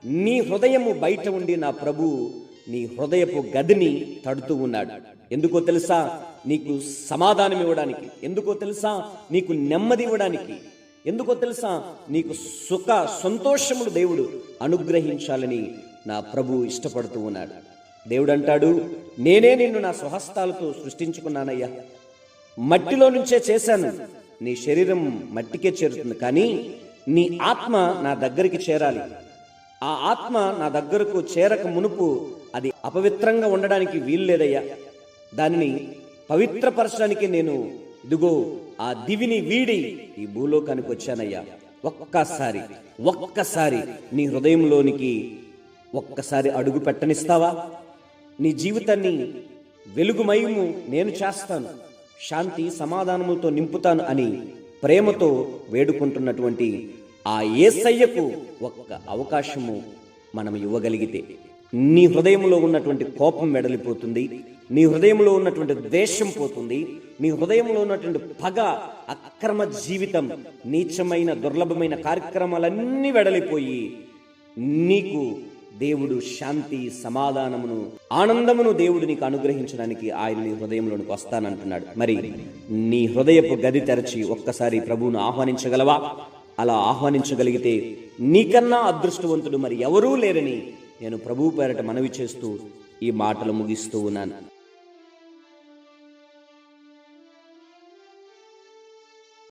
నీ హృదయము బయట ఉండి నా ప్రభు నీ హృదయపు గదిని తడుతూ ఉన్నాడు. ఎందుకో తెలుసా? నీకు సమాధానం ఇవ్వడానికి. ఎందుకో తెలుసా? నీకు నెమ్మది ఇవ్వడానికి. ఎందుకో తెలుసా? నీకు సుఖ సంతోషములు దేవుడు అనుగ్రహించాలని నా ప్రభు ఇష్టపడుతూ ఉన్నాడు. దేవుడు అంటాడు, నేనే నిన్ను నా స్వహస్తాలతో సృష్టించుకున్నానయ్యా, మట్టిలో నుంచే చేశాను. నీ శరీరం మట్టికే చేరుతుంది, కానీ నీ ఆత్మ నా దగ్గరికి చేరాలి. ఆ ఆత్మ నా దగ్గరకు చేరక మునుపు అది అపవిత్రంగా ఉండడానికి వీల్లేదయ్యా. దానిని పవిత్రపరచడానికి నేను ఇదిగో ఆ దివిని వీడి ఈ భూలోకానికి వచ్చానయ్యా. ఒక్కసారి నీ హృదయంలోనికి ఒక్కసారి అడుగు పెట్టనిస్తావా? నీ జీవితాన్ని వెలుగుమయము నేను చేస్తాను, శాంతి సమాధానములతో నింపుతాను అని ప్రేమతో వేడుకుంటున్నటువంటి ఆ యేసయ్యకు ఒక్క అవకాశము మనం ఇవ్వగలిగితే నీ హృదయంలో ఉన్నటువంటి కోపం వెడలిపోతుంది, నీ హృదయంలో ఉన్నటువంటి ద్వేషం పోతుంది, నీ హృదయంలో ఉన్నటువంటి పగ, అక్రమ జీవితం, నీచమైన దుర్లభమైన కార్యక్రమాలన్నీ వెడలిపోయి నీకు దేవుడు శాంతి సమాధానమును ఆనందమును దేవుడు నీకు అనుగ్రహించడానికి ఆయన నీ హృదయంలోనికి వస్తానంటున్నాడు. మరి నీ హృదయపు గది తెరచి ఒక్కసారి ప్రభువును ఆహ్వానించగలవా? అలా ఆహ్వానించగలిగితే నీకన్నా అదృష్టవంతుడు మరి ఎవరూ లేరని నేను ప్రభువు పేరట మనవి చేస్తూ ఈ మాటలు ముగిస్తూ ఉన్నాను.